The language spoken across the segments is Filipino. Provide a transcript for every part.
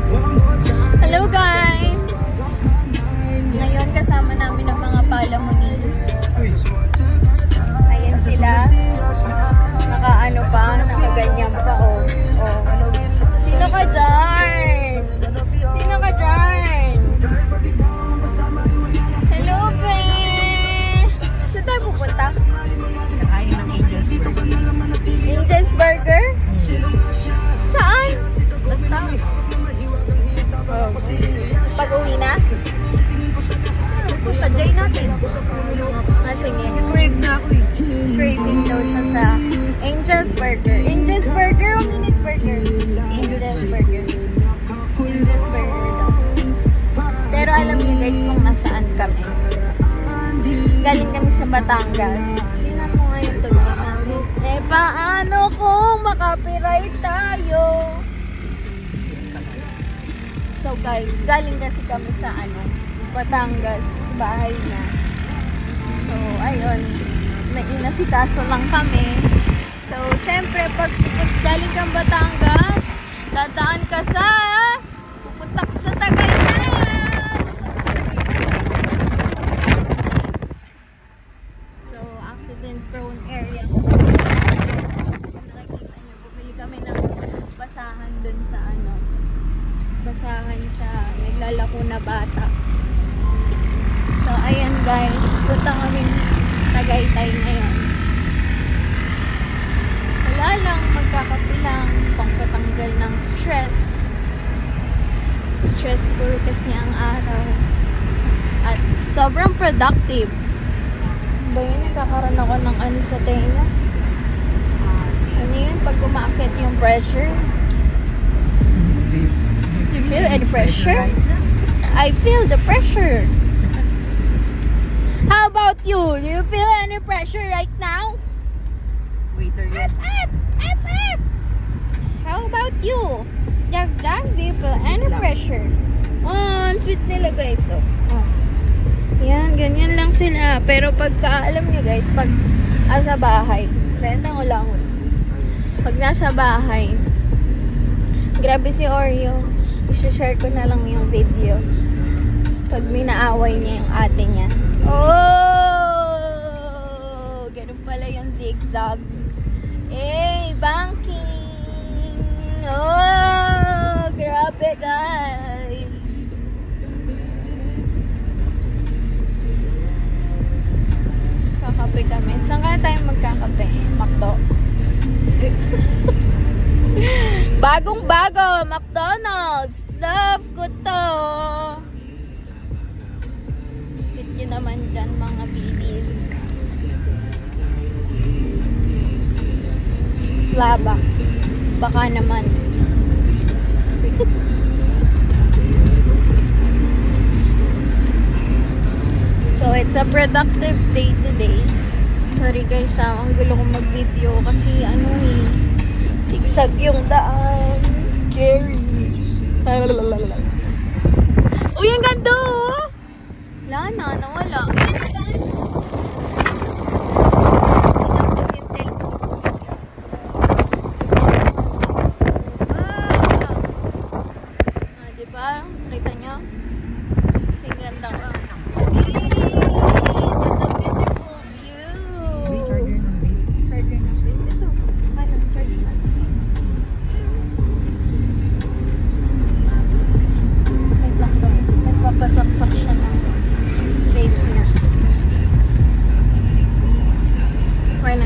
Hello guys! Ngayon kasama namin ang mga palamuni. Ayan sila. Nakaano pa, nakaganyan pa oh. Sino ka dyan? Sino ka dyan? Hello besh! Saan tayo pupunta? Nakain ng Angel's Burger. Angel's Burger? Saan? Basta. Oh. Pag-uwi na? Sadyay natin. Sige. Crave na ako eh. Craving daw siya sa Angel's Burger. Angel's Burger o Minute Burger? Angel's Burger. Angel's Burger daw. Pero alam niyo guys kung nasaan kami. Galing kami sa Batangas. Tingnan ko ngayon to. Paano kung makapiright tayo? So guys, galing kasi kami sa Batangas, bahay na. So, ayun. Nasitaso lang kami. So, syempre, pag galing kang Batangas, dadaan ka sa pupunta ka sa Tagaytay. So, accident-prone area. Nakikita niyo, bumili kami ng basahan dun sa basahan sa naglalako na bata. So, ayan guys. Punta kami Tagaytay ngayon. Wala lang. Magkakape lang. Pangpatanggal ng stress. Stressful kasi ang araw. At sobrang productive. Ba yun? Nagkakaroon ako ng sa tenga. Ano yun? Pag umaakit yung pressure. Do you feel any pressure? I feel the pressure. How about you? Do you feel any pressure right now? Waiter yet. How about you? Jack, do you feel any pressure? Oh, ang sweet nila guys. Oh. Yan, ganyan lang sila. Pero pagka, alam nyo guys, pag sa bahay, renta ko lang. Pag nasa bahay, grabe si Oreo. I-share ko na lang yung video. Pag minaaway niya yung ate niya. Oh! Ganun pala yung zigzag. Eh, banking! Oh! Grabe guys! Kakape kami. Saan kaya tayo magkakape? Makdo? Bagong-bago! McDonald's! Love ko to! Sit nyo naman dyan mga bidis. Flaba. Baka naman. So, it's a productive day today. Sorry guys, ang gulo kong mag-video kasi sigsag yung daan. Scary. Uy, ang ganda oh! Wala na, nawala. Diba? Kita nyo? Kasi ganda ka. Pasaksak siya ng vape niya. Okay na.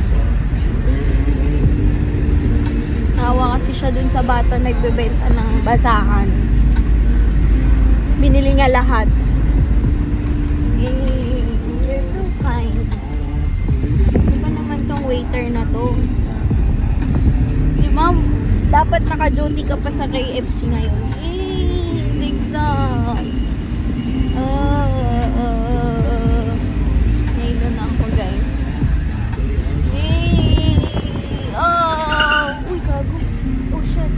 Nawa kasi siya dun sa bata nagbebenta ng basahan. Binili niya lahat. You're so kind. Ano ba naman tong waiter na to? Di ba? Dapat naka-duty ka pa sa KFC ngayon. Zigzag. Nahilo na ako guys. Uy gago. Oh shit.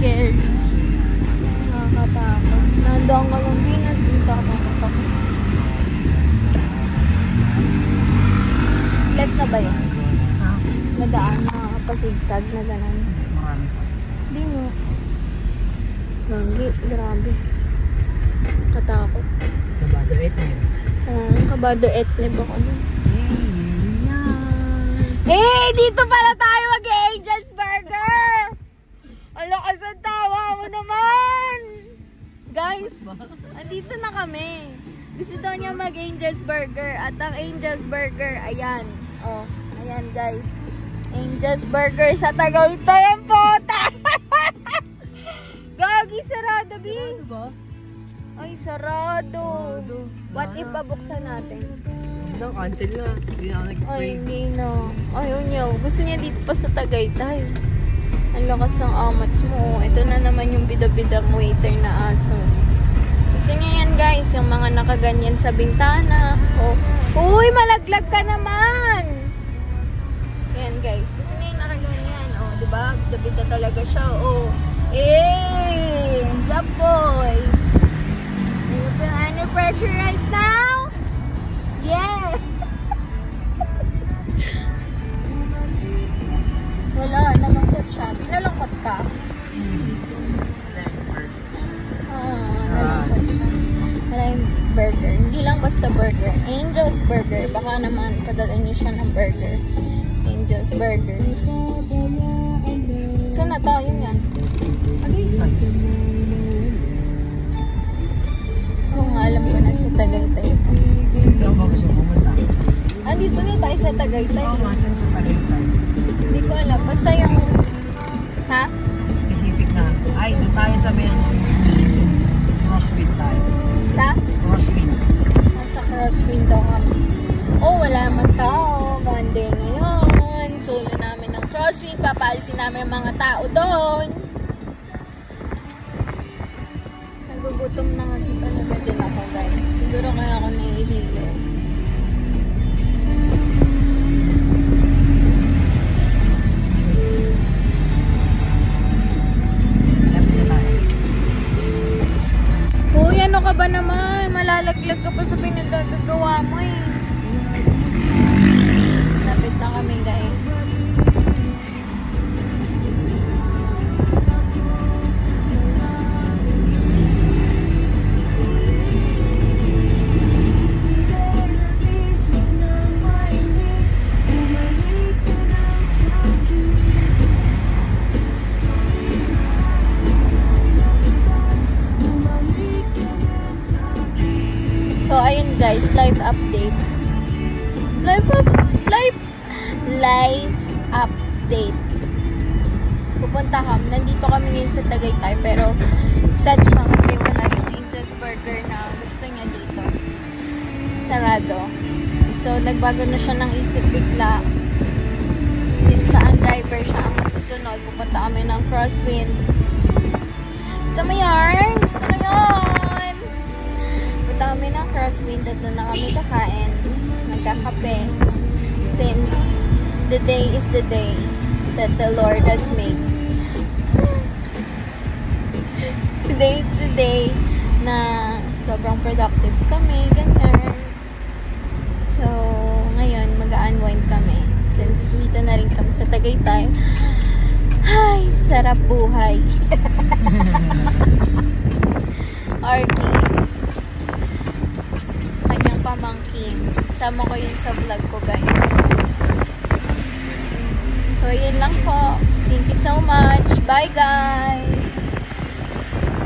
Scary. Nakakatakot. Nandang ka lang din at dito ako nakatakot. Less na ba yun? Nadaan na pasig. zigzag na ganun. Marami pa. Hindi mo. Langgi, grabe. Katakot. Kabado ito eh. Kabado etnib ako nun. Hey, dito pala tayo mag-Angel's Burger! Ala, kasang tawa mo naman! Guys, andito na kami. Gusto daw niya mag-Angel's Burger. At ang Angel's Burger, ayan. Oh, ayan guys. Angel's Burger sa Tagaytay ang pota! Gagi, sarado, B. Ano ba? Ay, sarado. What if babuksan natin? No, cancel na. Hindi na ako Ay, nag-pray. hindi na. Ayaw niya. Gusto niya dito pa sa Tagaytay. Ang lakas ng amats mo. Ito na naman yung bida-bidang waiter na aso. Gusto niya yan guys. Yung mga nakaganyan sa bintana. Oh. Uy, malaglag ka naman! Yan guys. Gusto niya yung nakaganyan. Oh, diba? Bida-bida talaga siya. Oh. Eh! Zap boy! Do you feel any pressure right now? Yeah! Wala, nalungkot siya. Pinalungkot ka? Oo, nalungkot siya. Wala yung burger. Hindi lang basta burger. Angel's Burger. Baka naman padalhin niyo siya ng burger. Angel's Burger. Saan na tayo yan? So nga, alam ko na sa Tagaytay ito. Saan ba gusto pumunta? Ah, dito na tayo sa Tagaytay. Oo, masan sa Tagaytay. Hindi ko alam. Basta yung... Ha? Specific na. Ay, doon tayo sa may Crosswind tayo. Sa? Crosswind. Nasa Crosswind daw kami. Oh, wala man tao. Monday ngayon. Solo namin ng Crosswind. Papalisin namin yung mga tao doon. Nagugutom na kasi talaga din ako guys. Siguro kaya ako nahihilo. Lapit na tayo. Uy, ano ka ba naman? Malalaglag ka pa sa pinagagawa mo eh. Lapit na kami guys. So, ayun guys, live update. Live update. Pupunta kami. Nandito kami ngayon sa Tagaytay, pero sad siya kasi wala yung Angel's Burger na gusto niya dito. Sarado. So, nagbago na siya ng isip bigla. Since siya ang driver, siya ang masusunod. Pupunta kami ng Crosswind. Gusto mo yarn? Gusto mo yun? Punta kami ng Crosswind at doon na kami kakain. Nagkakape. Since the day is the day that the Lord has made. Today is the day na sobrang productive kami. Ganyan. So, ngayon mag-unwind kami. Since dito na rin kami sa Tagaytay. Ay, sarap buhay. Arky. Kanyang pamangkin. Sama ko yun sa vlog ko, guys. So, yun lang po. Thank you so much. Bye, guys.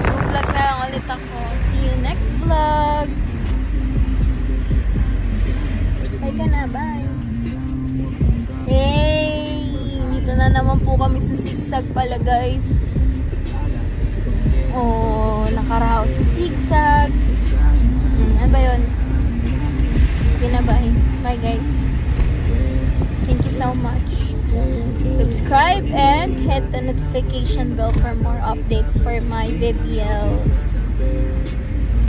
Mag-vlog na lang ulit ako. See you next vlog. Bye ka na. Bye. Hey! Dito na naman po kami sa zigzag pala, guys. Oh, nakaraos sa zigzag. Ano ba yun? Sige na, bye. Bye, guys. Thank you so much. Subscribe and hit the notification bell for more updates for my videos.